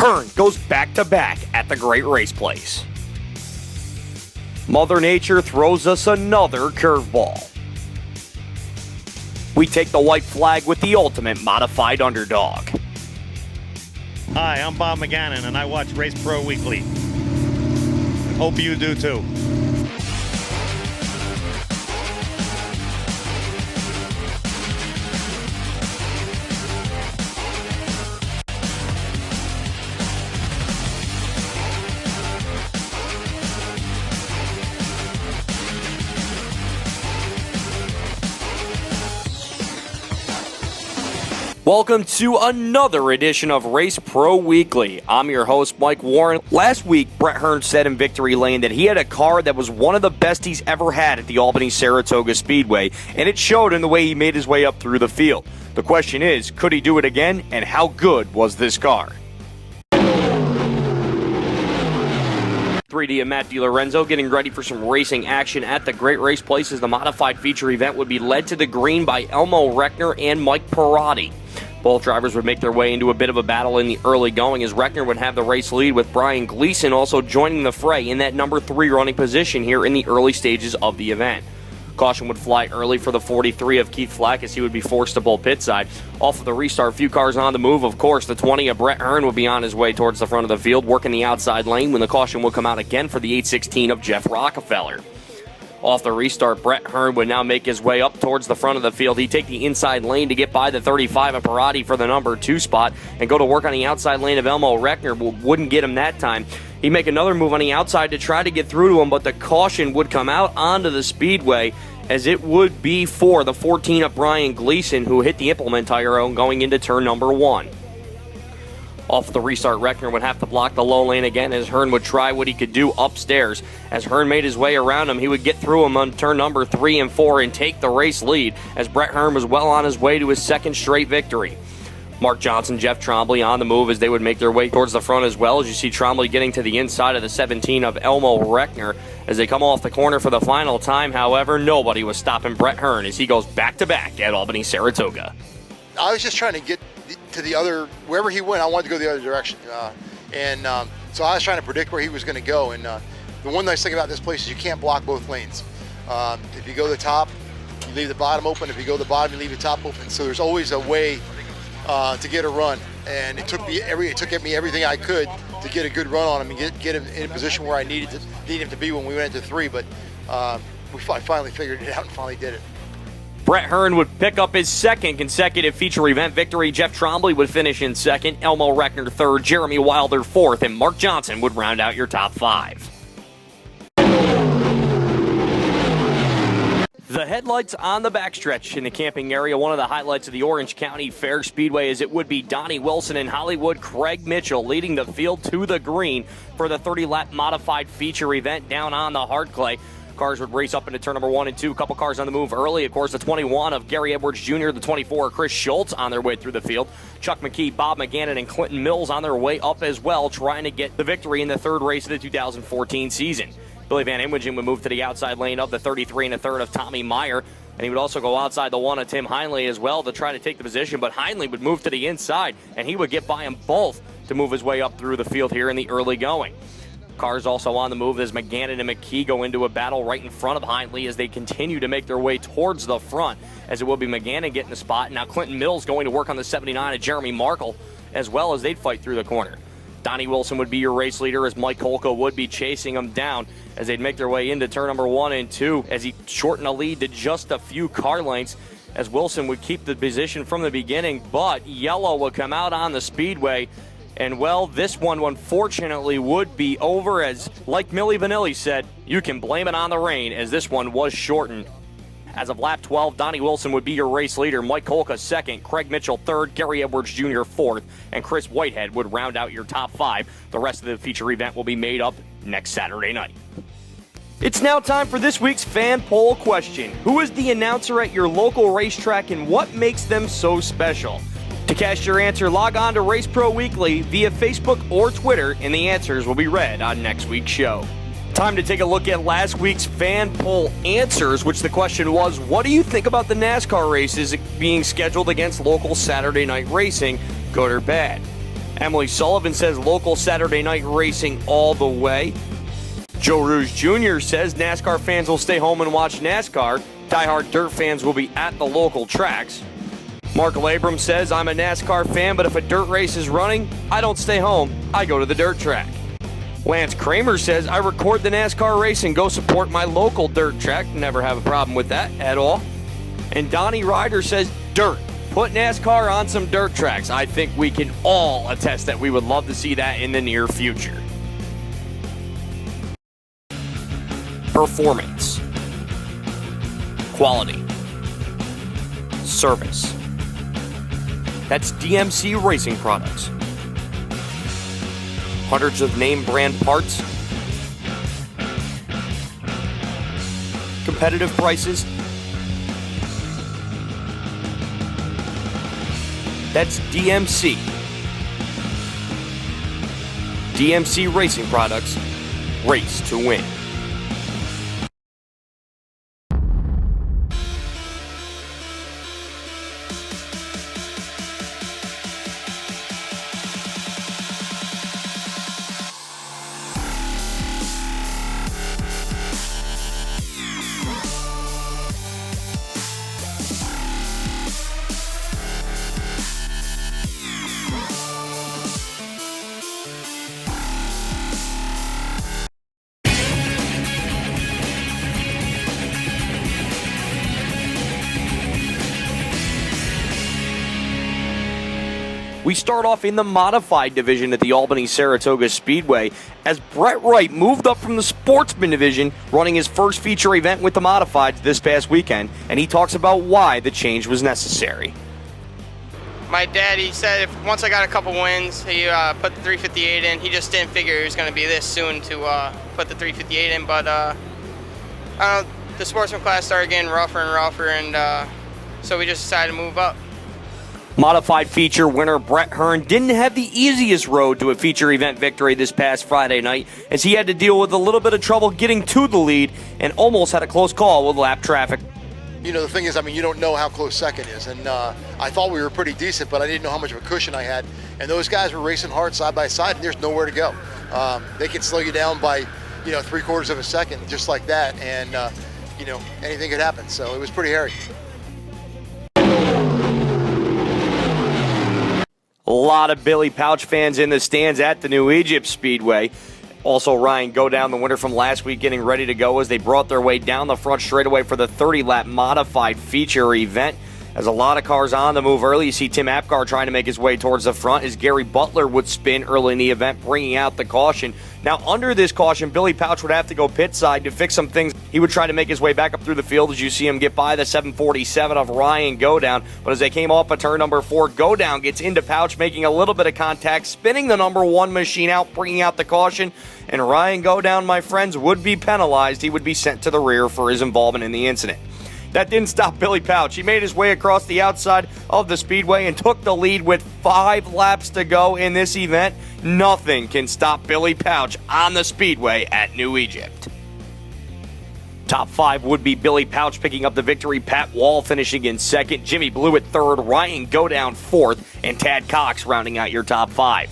Hearn goes back-to-back at the Great Race Place. Mother Nature throws us another curveball. We take the white flag with the ultimate modified underdog. Hi, I'm Bob McGannon, and I watch Race Pro Weekly. Hope you do too. Welcome to another edition of Race Pro Weekly. I'm your host, Mike Warren. Last week, Brett Hearn said in Victory Lane that he had a car that was one of the best he's ever had at the Albany-Saratoga Speedway, and it showed in the way he made his way up through the field. The question is, could he do it again, and how good was this car? 3D and Matt DiLorenzo getting ready for some racing action at the Great Race Place as the modified feature event would be led to the green by Elmo Reckner and Mike Perotti. Both drivers would make their way into a bit of a battle in the early going as Reckner would have the race lead with Brian Gleason also joining the fray in that number 3 running position here in the early stages of the event. Caution would fly early for the 43 of Keith Flack as he would be forced to pull pit side. Off of the restart, few cars on the move. Of course, the 20 of Brett Hearn would be on his way towards the front of the field, working the outside lane when the caution would come out again for the 816 of Jeff Rockefeller. Off the restart, Brett Hearn would now make his way up towards the front of the field. He'd take the inside lane to get by the 35 of Perotti for the number 2 spot and go to work on the outside lane of Elmo Reckner. Wouldn't get him that time. He'd make another move on the outside to try to get through to him, but the caution would come out onto the speedway as it would be for the 14 of Brian Gleason, who hit the implement tire going into turn number 1. Off the restart, Reckner would have to block the low lane again as Hearn would try what he could do upstairs. As Hearn made his way around him, he would get through him on turn number 3 and 4 and take the race lead as Brett Hearn was well on his way to his second straight victory. Mark Johnson, Jeff Trombley on the move as they would make their way towards the front as well, as you see Trombley getting to the inside of the 17 of Elmo Reckner. As they come off the corner for the final time, however, nobody was stopping Brett Hearn as he goes back-to-back at Albany-Saratoga. I was just trying to get to the other, wherever he went, I wanted to go the other direction. So I was trying to predict where he was going to go. And the one nice thing about this place is you can't block both lanes. If you go the top, you leave the bottom open. If you go the bottom, you leave the top open. So there's always a way to get a run. And it took me everything I could to get a good run on him and get him in a position where I need him to be when we went into 3. But we finally figured it out and finally did it. Brett Hearn would pick up his second consecutive feature event victory. Jeff Trombley would finish in second, Elmo Reckner third, Jeremy Wilder fourth, and Mark Johnson would round out your top 5. The headlights on the backstretch in the camping area, one of the highlights of the Orange County Fair Speedway, as it would be Donnie Wilson and Hollywood Craig Mitchell leading the field to the green for the 30-lap modified feature event down on the hard clay. Cars would race up into turn number 1 and 2. A couple cars on the move early. Of course, the 21 of Gary Edwards Jr., the 24 of Chris Schultz on their way through the field. Chuck McKee, Bob McGannon, and Clinton Mills on their way up as well, trying to get the victory in the third race of the 2014 season. Billy Van Imwagen would move to the outside lane of the 33 and a third of Tommy Meyer, and he would also go outside the 1 of Tim Heinley as well to try to take the position, but Heinley would move to the inside, and he would get by them both to move his way up through the field here in the early going. Cars also on the move as McGannon and McKee go into a battle right in front of Heinley as they continue to make their way towards the front, as it will be McGannon getting the spot. Now Clinton Mills going to work on the 79 of Jeremy Markle as well as they'd fight through the corner. Donnie Wilson would be your race leader as Mike Kolko would be chasing him down as they'd make their way into turn number 1 and 2 as he shortened a lead to just a few car lengths as Wilson would keep the position from the beginning, but yellow would come out on the speedway. And, well, this one, unfortunately, would be over as, like Milli Vanilli said, you can blame it on the rain, as this one was shortened. As of lap 12, Donnie Wilson would be your race leader, Mike Kolka second, Craig Mitchell third, Gary Edwards Jr. fourth, and Chris Whitehead would round out your top 5. The rest of the feature event will be made up next Saturday night. It's now time for this week's fan poll question. Who is the announcer at your local racetrack and what makes them so special? To cast your answer, log on to Race Pro Weekly via Facebook or Twitter, and the answers will be read on next week's show. Time to take a look at last week's fan poll answers, which the question was, what do you think about the NASCAR races being scheduled against local Saturday night racing, good or bad? Emily Sullivan says local Saturday night racing all the way. Joe Rouge Jr. says NASCAR fans will stay home and watch NASCAR. Diehard dirt fans will be at the local tracks. Mark Labram says, I'm a NASCAR fan, but if a dirt race is running, I don't stay home. I go to the dirt track. Lance Kramer says, I record the NASCAR race and go support my local dirt track. Never have a problem with that at all. And Donnie Ryder says, dirt. Put NASCAR on some dirt tracks. I think we can all attest that we would love to see that in the near future. Performance. Quality. Service. That's DMC Racing Products. Hundreds of name brand parts. Competitive prices. That's DMC. DMC Racing Products. Race to win. We start off in the modified division at the Albany-Saratoga Speedway as Brett Wright moved up from the Sportsman division, running his first feature event with the modifieds this past weekend, and he talks about why the change was necessary. My dad, he said once I got a couple wins, he put the 358 in. He just didn't figure it was going to be this soon to put the 358 in, but the Sportsman class started getting rougher and rougher, and so we just decided to move up. Modified feature winner Brett Hearn didn't have the easiest road to a feature event victory this past Friday night, as he had to deal with a little bit of trouble getting to the lead and almost had a close call with lap traffic. You know, the thing is, you don't know how close second is, and I thought we were pretty decent, but I didn't know how much of a cushion I had, and those guys were racing hard side by side, and there's nowhere to go. They can slow you down by, 3/4 of a second, just like that, and, anything could happen, so it was pretty hairy. A lot of Billy Pouch fans in the stands at the New Egypt Speedway. Also, Ryan Go Down, the winner from last week, getting ready to go as they brought their way down the front straightaway for the 30-lap modified feature event. As a lot of cars on the move early, you see Tim Apgar trying to make his way towards the front as Gary Butler would spin early in the event, bringing out the caution. Now, under this caution, Billy Pouch would have to go pit side to fix some things. He would try to make his way back up through the field as you see him get by the 747 of Ryan Go Down. But as they came off of turn number 4, Go Down gets into Pouch, making a little bit of contact, spinning the number 1 machine out, bringing out the caution. And Ryan Go Down, my friends, would be penalized. He would be sent to the rear for his involvement in the incident. That didn't stop Billy Pouch. He made his way across the outside of the speedway and took the lead with 5 laps to go in this event. Nothing can stop Billy Pouch on the speedway at New Egypt. Top 5 would be Billy Pouch picking up the victory, Pat Wall finishing in second, Jimmy Blue at third, Ryan Go Down fourth, and Tad Cox rounding out your top 5.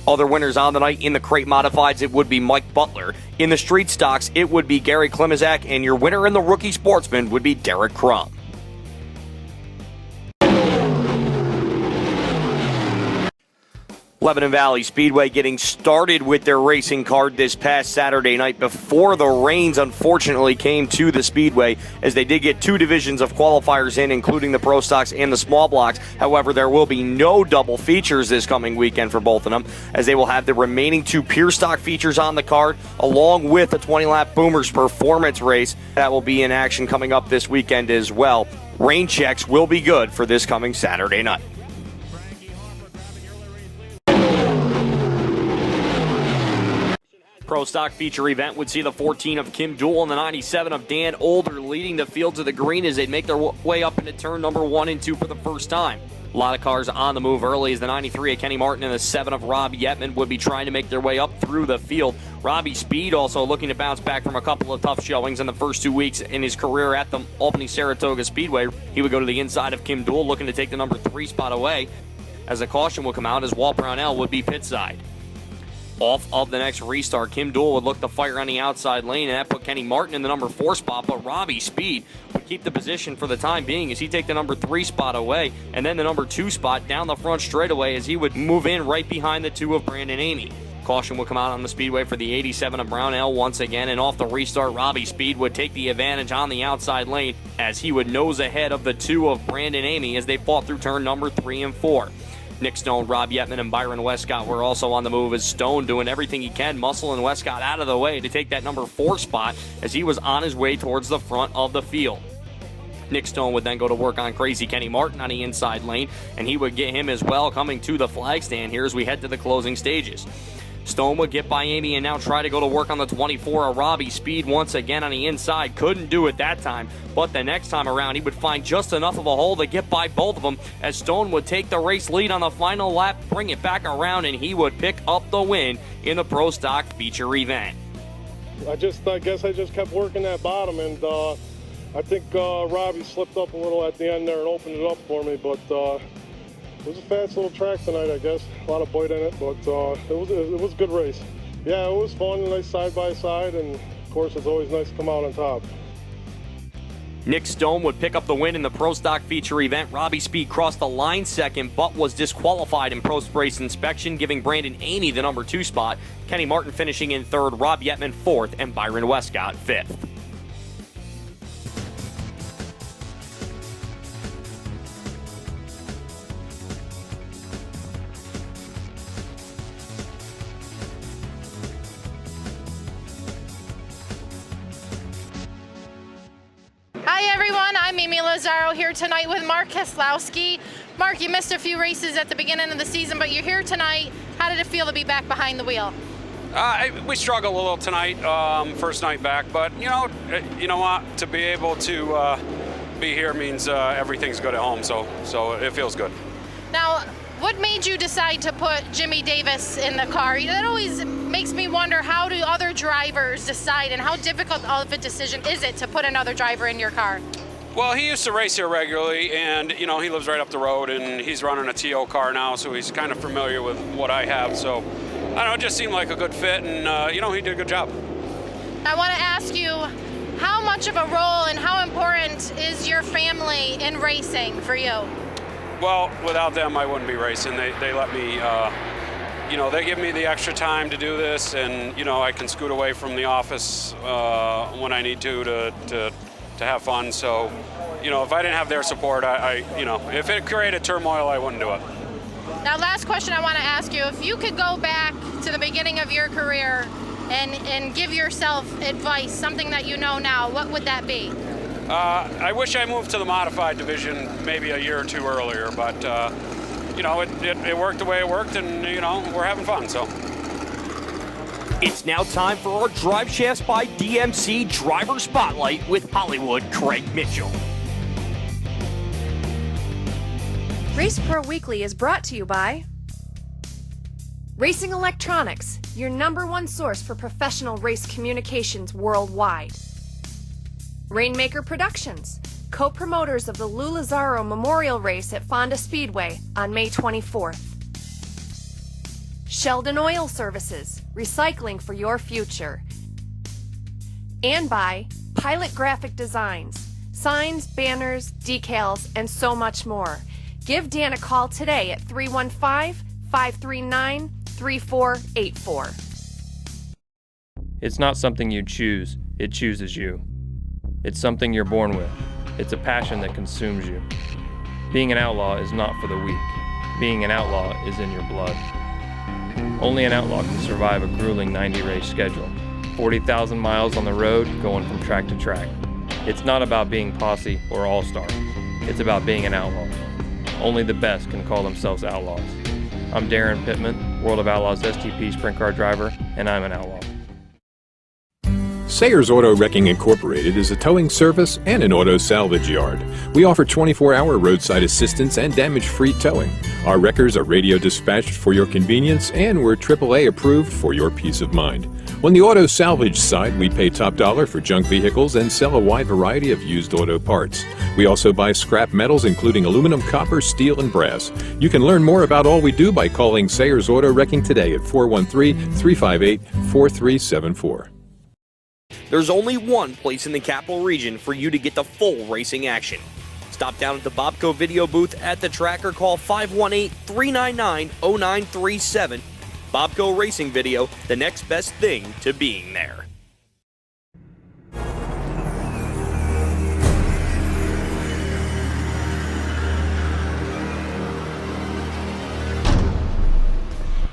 Other winners on the night in the crate modifieds, it would be Mike Butler. In the street stocks, it would be Gary Klimazak, and your winner in the rookie sportsman would be Derek Crum. Lebanon Valley Speedway getting started with their racing card this past Saturday night before the rains unfortunately came to the Speedway, as they did get 2 divisions of qualifiers in, including the Pro Stocks and the Small Blocks. However, there will be no double features this coming weekend for both of them, as they will have the remaining 2 Pure Stock features on the card, along with the 20-lap Boomers Performance race that will be in action coming up this weekend as well. Rain checks will be good for this coming Saturday night. Pro Stock feature event would see the 14 of Kim Dool and the 97 of Dan Older leading the field to the green as they make their way up into turn number 1 and 2 for the first time. A lot of cars on the move early as the 93 of Kenny Martin and the 7 of Rob Yetman would be trying to make their way up through the field. Robbie Speed also looking to bounce back from a couple of tough showings in the first 2 weeks in his career at the Albany-Saratoga Speedway. He would go to the inside of Kim Dool, looking to take the number 3 spot away. as a caution will come out as Walt Brownell would be pit side. Off of the next restart, Kim Duell would look to fire on the outside lane, and that put Kenny Martin in the number 4 spot, but Robbie Speed would keep the position for the time being as he take the number 3 spot away, and then the number 2 spot down the front straightaway as he would move in right behind the 2 of Brandon Amy. Caution will come out on the speedway for the 87 of Brownell once again, and off the restart, Robbie Speed would take the advantage on the outside lane as he would nose ahead of the 2 of Brandon Amy as they fought through turn number 3 and 4. Nick Stone, Rob Yetman, and Byron Westcott were also on the move as Stone doing everything he can, muscling Westcott out of the way to take that number 4 spot as he was on his way towards the front of the field. Nick Stone would then go to work on Crazy Kenny Martin on the inside lane, and he would get him as well coming to the flag stand here as we head to the closing stages. Stone would get by Amy and now try to go to work on the 24 of Robbie Speed once again on the inside. Couldn't do it that time, but the next time around he would find just enough of a hole to get by both of them as Stone would take the race lead on the final lap, bring it back around, and he would pick up the win in the Pro Stock feature event. I guess I just kept working that bottom, and I think Robbie slipped up a little at the end there and opened it up for me, but it was a fast little track tonight, I guess. A lot of bite in it, but it was a good race. Yeah, it was fun, nice side by side, and of course it's always nice to come out on top. Nick Stone would pick up the win in the Pro Stock feature event. Robbie Speed crossed the line second, but was disqualified in post-race inspection, giving Brandon Amy the number 2 spot. Kenny Martin finishing in 3rd, Rob Yetman 4th, and Byron Westcott 5th. Hi everyone, I'm Mimi Lazaro here tonight with Mark Keslowski. Mark, you missed a few races at the beginning of the season, but you're here tonight. How did it feel to be back behind the wheel? We struggled a little tonight, first night back, but you know what? To be able to be here means everything's good at home, so it feels good. Now, what made you decide to put Jimmy Davis in the car? That always makes me wonder, how do other drivers decide, and how difficult of a decision is it to put another driver in your car? Well, he used to race here regularly, and he lives right up the road, and he's running a TO car now, so he's kind of familiar with what I have. So I don't know, it just seemed like a good fit, and he did a good job. I want to ask you, how much of a role and how important is your family in racing for you? Well, without them, I wouldn't be racing. They let me, they give me the extra time to do this, and I can scoot away from the office when I need to have fun. So, if I didn't have their support, if it created turmoil, I wouldn't do it. Now, last question I want to ask you: if you could go back to the beginning of your career and give yourself advice, something that you know now, what would that be? I wish I moved to the modified division maybe a year or two earlier, but it worked the way it worked, and we're having fun. So it's now time for our Drive Shafts by DMC Driver Spotlight with Hollywood Craig Mitchell. Race Pro Weekly is brought to you by Racing Electronics, your #1 source for professional race communications worldwide. Rainmaker Productions, co-promoters of the Lou Lazaro Memorial Race at Fonda Speedway on May 24th. Sheldon Oil Services, recycling for your future. And by Pilot Graphic Designs, signs, banners, decals, and so much more. Give Dan a call today at 315-539-3484. It's not something you choose, it chooses you. It's something you're born with. It's a passion that consumes you. Being an outlaw is not for the weak. Being an outlaw is in your blood. Only an outlaw can survive a grueling 90-race schedule. 40,000 miles on the road, going from track to track. It's not about being posse or all-star. It's about being an outlaw. Only the best can call themselves outlaws. I'm Darren Pittman, World of Outlaws STP sprint car driver, and I'm an outlaw. Sayers Auto Wrecking Incorporated is a towing service and an auto salvage yard. We offer 24-hour roadside assistance and damage-free towing. Our wreckers are radio dispatched for your convenience, and we're AAA approved for your peace of mind. On the auto salvage side, we pay top dollar for junk vehicles and sell a wide variety of used auto parts. We also buy scrap metals, including aluminum, copper, steel, and brass. You can learn more about all we do by calling Sayers Auto Wrecking today at 413-358-4374. There's only one place in the capital region for you to get the full racing action. Stop down at the Bobco video booth at the track or call 518-399-0937. Bobco Racing Video, the next best thing to being there.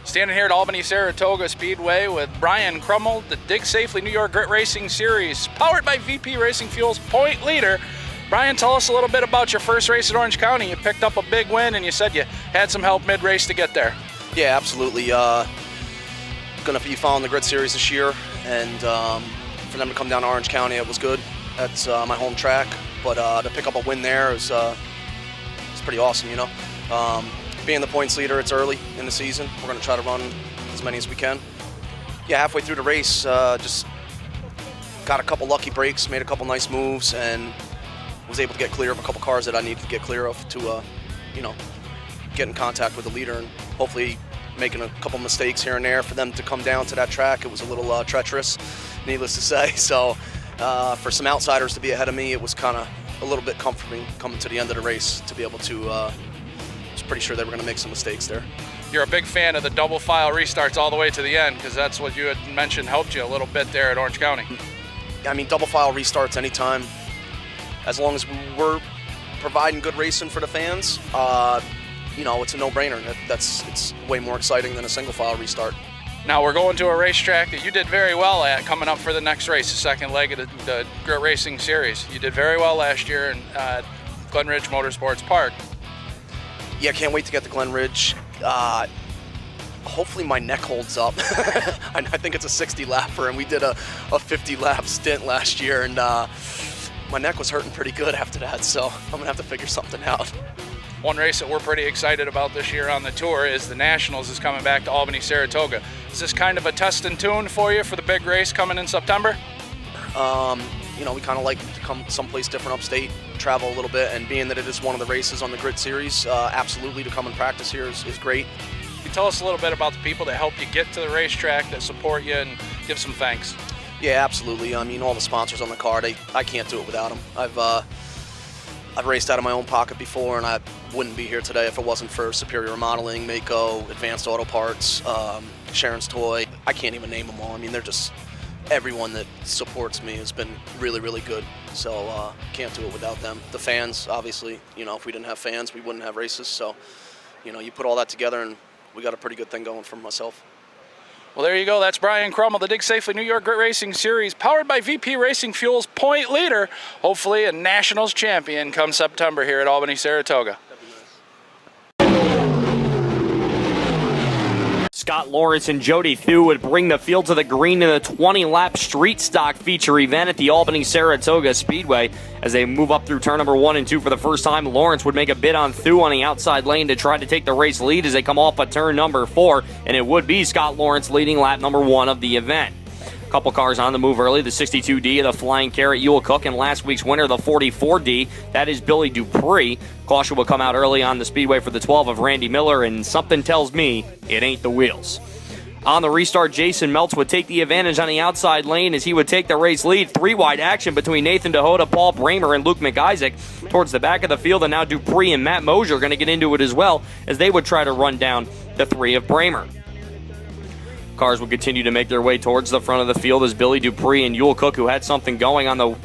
Standing here at Albany-Saratoga Speedway with Brian Crummell, the Dig Safely New York Grit Racing Series, powered by VP Racing Fuel's point leader. Brian, tell us a little bit about your first race at Orange County. You picked up a big win, and you said you had some help mid-race to get there. Yeah, absolutely. Going to be following the Grit Series this year, and for them to come down to Orange County, it was good. That's my home track, but to pick up a win there is it's pretty awesome, you know. Being the points leader, it's early in the season. We're going to try to run as many as we can. Yeah, halfway through the race, just got a couple lucky breaks, made a couple nice moves, and was able to get clear of a couple cars that I needed to get clear of to, you know, get in contact with the leader and hopefully making a couple mistakes here and there for them to come down to that track. It was a little treacherous, needless to say. So for some outsiders to be ahead of me, it was kind of a little bit comforting coming to the end of the race to be able to, I was pretty sure they were going to make some mistakes there. You're a big fan of the double file restarts all the way to the end, because that's what you had mentioned helped you a little bit there at Orange County. I mean, double file restarts anytime, as long as we're providing good racing for the fans, you know, it's a no-brainer. It's way more exciting than a single file restart. Now we're going to a racetrack that you did very well at coming up for the next race, the second leg of the Grit Racing Series. You did very well last year in Glen Ridge Motorsports Park. Yeah, can't wait to get to Glen Ridge. Hopefully my neck holds up. I think it's a 60 lapper, and we did a 50 lap stint last year, and my neck was hurting pretty good after that, so I'm gonna have to figure something out. One race that we're pretty excited about this year on the tour is the Nationals is coming back to Albany-Saratoga. Is this kind of a test and tune for you for the big race coming in September? You know, we kind of like to come someplace different upstate, travel a little bit, and being that it is one of the races on the Grit Series, absolutely to come and practice here is great. Can you tell us a little bit about the people that help you get to the racetrack, that support you, and give some thanks? Yeah, absolutely. I mean, all the sponsors on the car, I can't do it without them. I've raced out of my own pocket before, and I wouldn't be here today if it wasn't for Superior Remodeling, Mako, Advanced Auto Parts, Sharon's Toy. I can't even name them all. I mean, they're just, everyone that supports me has been really, really good. So can't do it without them. The fans, obviously, you know, if we didn't have fans, we wouldn't have races. So, you know, you put all that together, and we got a pretty good thing going for myself. Well, there you go. That's Brian Crummell, the Dig Safely New York Grit Racing Series, powered by VP Racing Fuel's point leader. Hopefully a Nationals champion come September here at Albany-Saratoga. Scott Lawrence and Jody Thew would bring the field to the green in a 20-lap street stock feature event at the Albany-Saratoga Speedway. As they move up through turn number 1 and 2 for the first time, Lawrence would make a bid on Thew on the outside lane to try to take the race lead as they come off of turn number 4, and it would be Scott Lawrence leading lap number 1 of the event. A couple cars on the move early, the 62D of the Flying Carrot Ewell Cook, and last week's winner, the 44D, that is Billy Dupree. Caution will come out early on the speedway for the 12 of Randy Miller, and something tells me it ain't the wheels. On the restart, Jason Meltz would take the advantage on the outside lane as he would take the race lead. 3-wide action between Nathan DeHota, Paul Bramer, and Luke McIsaac. Towards the back of the field, and now Dupree and Matt Mosier are going to get into it as well as they would try to run down the 3 of Bramer. Cars will continue to make their way towards the front of the field as Billy Dupree and Ewell Cook, who had something going on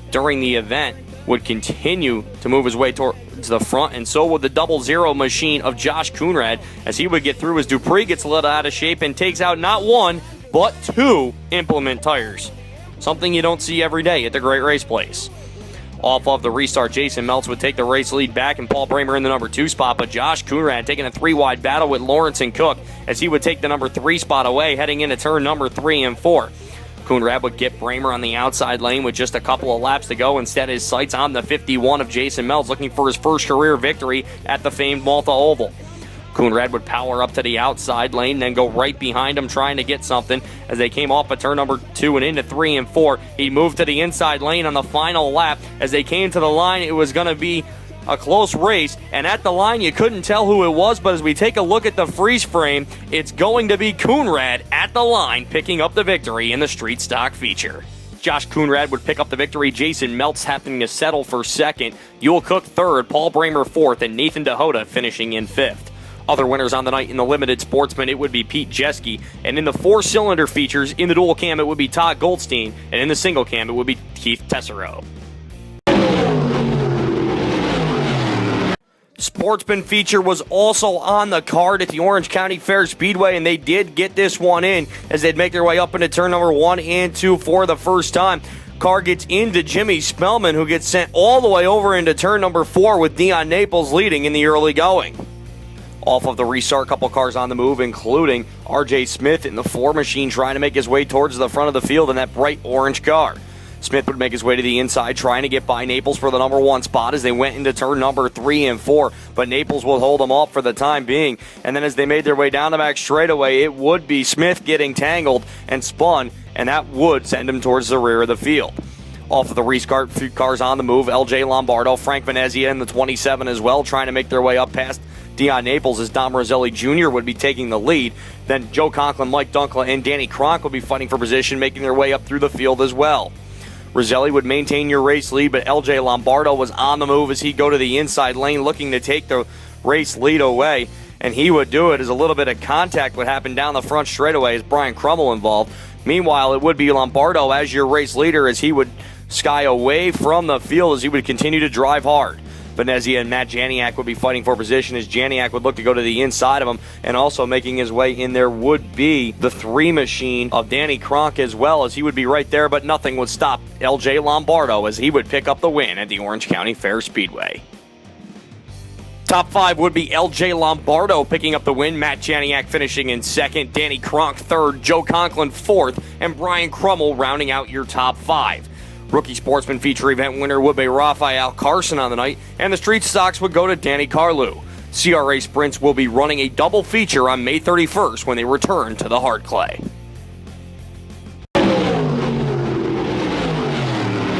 during the event, would continue to move his way towards the front, and so would the 00 machine of Josh Coonrad as he would get through as Dupree gets a little out of shape and takes out not 1, but 2 implement tires. Something you don't see every day at the Great Race Place. Off of the restart, Jason Meltz would take the race lead back, and Paul Bramer in the number 2 spot, but Josh Coonrad taking a 3-wide battle with Lawrence and Cook as he would take the number 3 spot away heading into turn number 3 and 4. Coonrad would get Bramer on the outside lane with just a couple of laps to go. Instead, his sights on the 51 of Jason Meltz, looking for his first career victory at the famed Malta Oval. Coonrad would power up to the outside lane, then go right behind him trying to get something as they came off of turn number 2 and into 3 and 4. He moved to the inside lane on the final lap. As they came to the line, it was going to be a close race, and at the line you couldn't tell who it was, but as we take a look at the freeze frame, it's going to be Coonrad at the line picking up the victory in the street stock feature. Josh Coonrad would pick up the victory. Jason Meltz happening to settle for second. Yule Cook third, Paul Bramer fourth, and Nathan DeHota finishing in fifth. Other winners on the night in the limited Sportsman, it would be Pete Jeske, and in the four-cylinder features, in the dual cam, it would be Todd Goldstein, and in the single cam, it would be Keith Tessero. Sportsman feature was also on the card at the Orange County Fair Speedway, and they did get this one in as they'd make their way up into turn number 1 and 2 for the first time. Car gets into Jimmy Spellman, who gets sent all the way over into turn number 4 with Dion Naples leading in the early going. Off of the restart, a couple cars on the move, including R.J. Smith in the 4 machine trying to make his way towards the front of the field in that bright orange car. Smith would make his way to the inside, trying to get by Naples for the number 1 spot as they went into turn number 3 and 4, but Naples will hold them off for the time being. And then as they made their way down the back straightaway, it would be Smith getting tangled and spun, and that would send him towards the rear of the field. Off of the restart, few cars on the move, LJ Lombardo, Frank Venezia in the 27 as well, trying to make their way up past Dion Naples as Dom Roselli Jr. would be taking the lead. Then Joe Conklin, Mike Dunkla, and Danny Cronk would be fighting for position, making their way up through the field as well. Roselli would maintain your race lead, but LJ Lombardo was on the move as he'd go to the inside lane looking to take the race lead away, and he would do it as a little bit of contact would happen down the front straightaway as Brian Crummell involved. Meanwhile, it would be Lombardo as your race leader as he would sky away from the field as he would continue to drive hard. Venezia and Matt Janiak would be fighting for position as Janiak would look to go to the inside of him, and also making his way in there would be the 3 machine of Danny Cronk as well, as he would be right there, but nothing would stop LJ Lombardo as he would pick up the win at the Orange County Fair Speedway. Top 5 would be LJ Lombardo picking up the win, Matt Janiak finishing in second, Danny Cronk third, Joe Conklin fourth, and Brian Crummell rounding out your top 5. Rookie Sportsman feature event winner would be Raphael Carson on the night, and the street stocks would go to Danny Carlu. CRA Sprints will be running a double feature on May 31st when they return to the hard clay.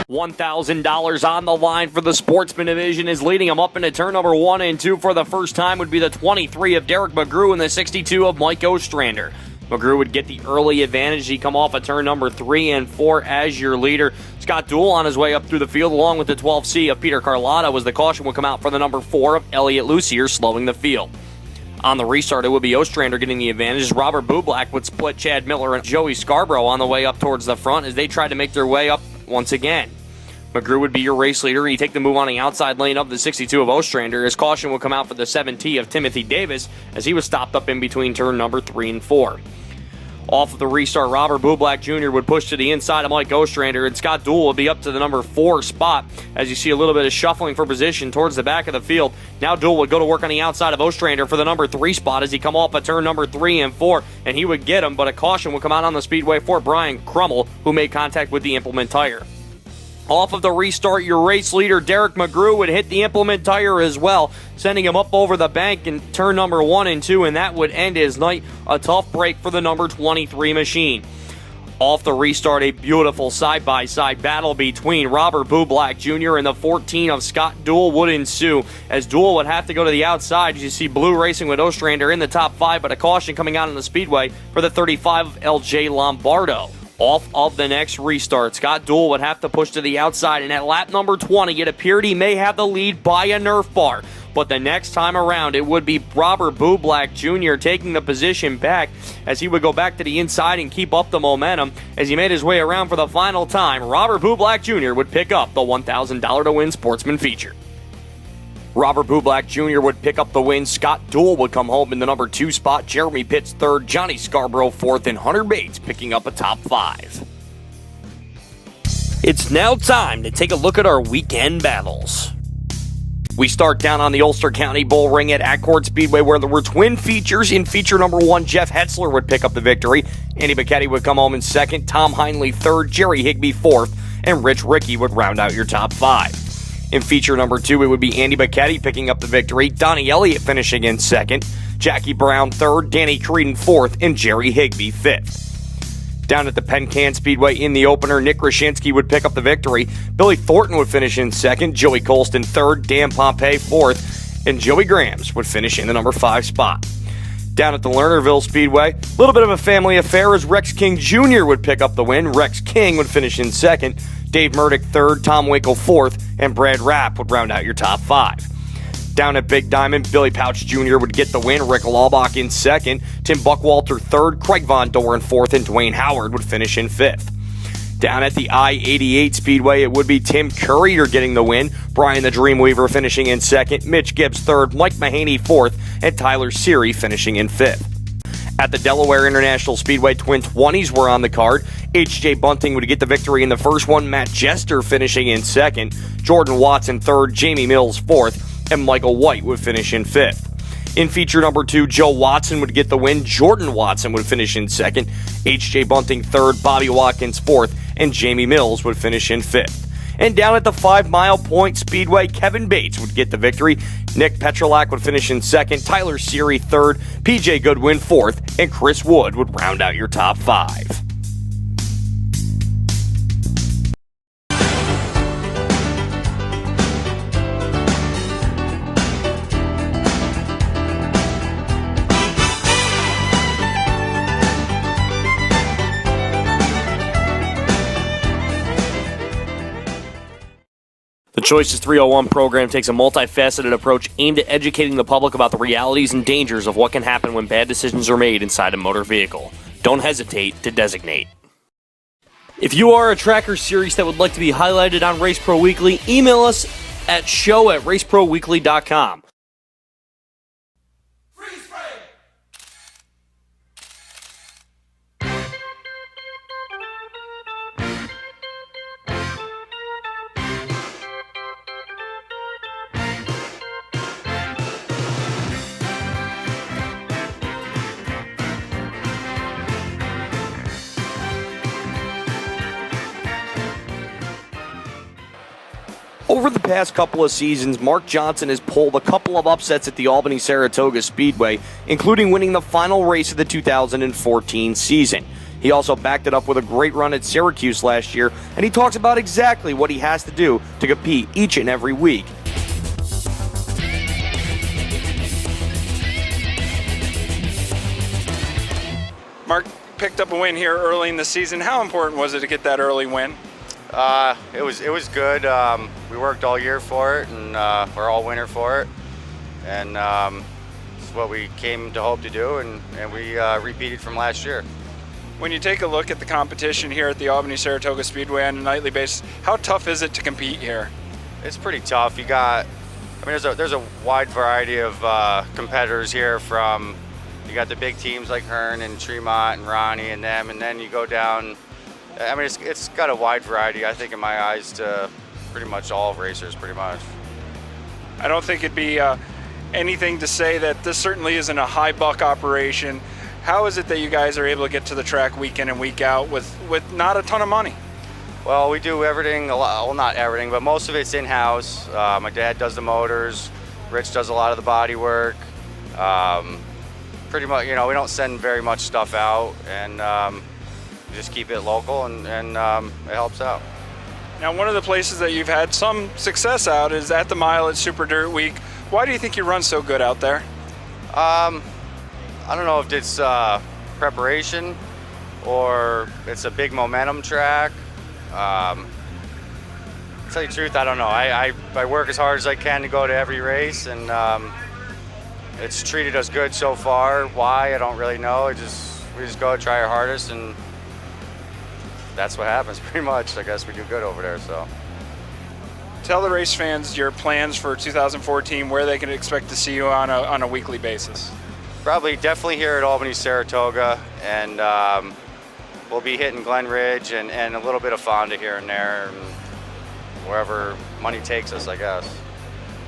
$1,000 on the line for the Sportsman division is leading them up into turn number 1 and 2 for the first time would be the 23 of Derek McGrew and the 62 of Mike Ostrander. McGrew would get the early advantage. He'd come off of turn number 3 and 4 as your leader. Scott Dool on his way up through the field along with the 12C of Peter Carlotta as the caution would come out for the number 4 of Elliott Lucier slowing the field. On the restart, it would be Ostrander getting the advantage. Robert Bublak would split Chad Miller and Joey Scarborough on the way up towards the front as they tried to make their way up once again. McGrew would be your race leader. He'd take the move on the outside lane of the 62 of Ostrander. His caution would come out for the 7T of Timothy Davis as he was stopped up in between turn number 3 and 4. Off of the restart, Robert Bublak Jr. would push to the inside of Mike Ostrander, and Scott Dool would be up to the number 4 spot as you see a little bit of shuffling for position towards the back of the field. Now Dool would go to work on the outside of Ostrander for the number 3 spot as he come off at turn number 3 and 4, and he would get him, but a caution would come out on the speedway for Brian Crummell, who made contact with the implement tire. Off of the restart, your race leader, Derek McGrew, would hit the implement tire as well, sending him up over the bank in turn number 1 and 2, and that would end his night. A tough break for the number 23 machine. Off the restart, a beautiful side-by-side battle between Robert Bublak Jr. and the 14 of Scott Dool would ensue, as Dool would have to go to the outside. As you see Blue racing with Ostrander in the top 5, but a caution coming out on the speedway for the 35 of LJ Lombardo. Off of the next restart, Scott Dool would have to push to the outside, and at lap number 20, it appeared he may have the lead by a Nerf bar. But the next time around, it would be Robert Bublak Jr. taking the position back as he would go back to the inside and keep up the momentum. As he made his way around for the final time, Robert Bublak Jr. would pick up the $1,000 to win Sportsman feature. Robert Bublak Jr. would pick up the win. Scott Dool would come home in the number 2 spot. Jeremy Pitts third, Johnny Scarborough fourth, and Hunter Bates picking up a top 5. It's now time to take a look at our weekend battles. We start down on the Ulster County Bull Ring at Accord Speedway, where there were twin features. In feature number 1, Jeff Hetzler would pick up the victory. Andy Bacchetti would come home in second, Tom Heinley third, Jerry Higbee fourth, and Rich Rickey would round out your top 5. In feature number 2, it would be Andy Bacchetti picking up the victory, Donnie Elliott finishing in second, Jackie Brown 3rd, Danny Creedon 4th, and Jerry Higbee 5th. Down at the Penn Can Speedway in the opener, Nick Rashinsky would pick up the victory. Billy Thornton would finish in 2nd, Joey Colston 3rd, Dan Pompey 4th, and Joey Grams would finish in the number 5 spot. Down at the Lernerville Speedway, a little bit of a family affair as Rex King Jr. would pick up the win. Rex King would finish in 2nd, Dave Murdoch 3rd, Tom Winkle 4th, and Brad Rapp would round out your top 5. Down at Big Diamond, Billy Pouch Jr. would get the win, Rick Laubach in 2nd, Tim Buckwalter 3rd, Craig Von Doren 4th, and Dwayne Howard would finish in 5th. Down at the I-88 Speedway, it would be Tim Courier getting the win, Brian the Dreamweaver finishing in 2nd, Mitch Gibbs 3rd, Mike Mahaney 4th, and Tyler Seary finishing in 5th. At the Delaware International Speedway, twin 20s were on the card. H.J. Bunting would get the victory in the first one, Matt Jester finishing in 2nd, Jordan Watson 3rd, Jamie Mills 4th, and Michael White would finish in 5th. In feature number 2, Joe Watson would get the win, Jordan Watson would finish in 2nd, H.J. Bunting 3rd, Bobby Watkins 4th, and Jamie Mills would finish in 5th. And down at the 5 Mile Point Speedway, Kevin Bates would get the victory, Nick Petrolak would finish in 2nd, Tyler Seary 3rd, PJ Goodwin 4th, and Chris Wood would round out your top 5. The Choices 301 program takes a multifaceted approach aimed at educating the public about the realities and dangers of what can happen when bad decisions are made inside a motor vehicle. Don't hesitate to designate. If you are a tracker series that would like to be highlighted on Race Pro Weekly, email us at show@raceproweekly.com. Over the past couple of seasons, Mark Johnson has pulled a couple of upsets at the Albany-Saratoga Speedway, including winning the final race of the 2014 season. He also backed it up with a great run at Syracuse last year, and he talks about exactly what he has to do to compete each and every week. Mark picked up a win here early in the season. How important was it to get that early win? It was good. We worked all year for it, and we're all winter for it. And it's what we came to hope to do, and we repeated from last year. When you take a look at the competition here at the Albany-Saratoga Speedway on a nightly basis, how tough is it to compete here? It's pretty tough. There's a wide variety of competitors here. From you got the big teams like Hearn and Tremont and Ronnie and them, and then you go down. I mean, it's got a wide variety, I think, in my eyes, to pretty much all racers, pretty much. I don't think it'd be anything to say that this certainly isn't a high buck operation. How is it that you guys are able to get to the track week in and week out with not a ton of money? Well, we do everything, well, not everything, but most of it's in-house. My dad does the motors. Rich does a lot of the body work. Pretty much, we don't send very much stuff out, and just keep it local, and it helps out. Now, one of the places that you've had some success out is at the mile at Super Dirt Week. Why do you think you run so good out there? I don't know if it's preparation or it's a big momentum track. To tell you the truth, I don't know. I work as hard as I can to go to every race, and it's treated us good so far. Why, I don't really know. We just go try our hardest, and that's what happens pretty much. I guess we do good over there. So tell the race fans your plans for 2014, where they can expect to see you on a weekly basis. Definitely here at Albany-Saratoga, and we'll be hitting Glen Ridge and a little bit of Fonda here and there, and wherever money takes us, I guess.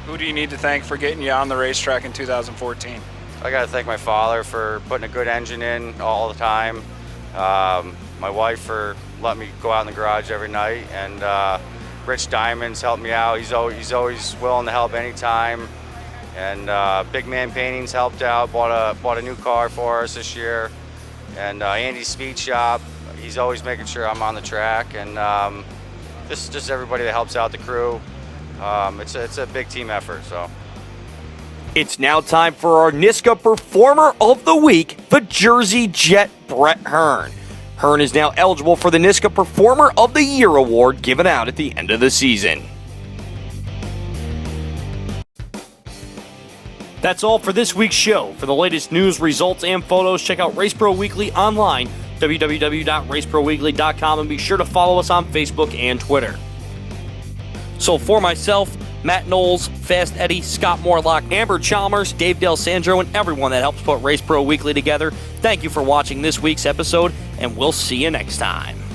Who do you need to thank for getting you on the racetrack in 2014? I got to thank my father for putting a good engine in all the time. My wife for letting me go out in the garage every night, and Rich Diamonds helped me out. He's always willing to help anytime. And Big Man Paintings helped out, bought a new car for us this year. And Andy's Speed Shop, he's always making sure I'm on the track. And just everybody that helps out the crew. It's a big team effort. So. It's now time for our NISCA Performer of the Week, the Jersey Jet Brett Hearn. Hearn is now eligible for the NISCA Performer of the Year award given out at the end of the season. That's all for this week's show. For the latest news, results, and photos, check out Race Pro Weekly online, www.raceproweekly.com, and be sure to follow us on Facebook and Twitter. So for myself, Matt Knowles, Fast Eddie, Scott Morlock, Amber Chalmers, Dave Del Sandro, and everyone that helps put Race Pro Weekly together, thank you for watching this week's episode, and we'll see you next time.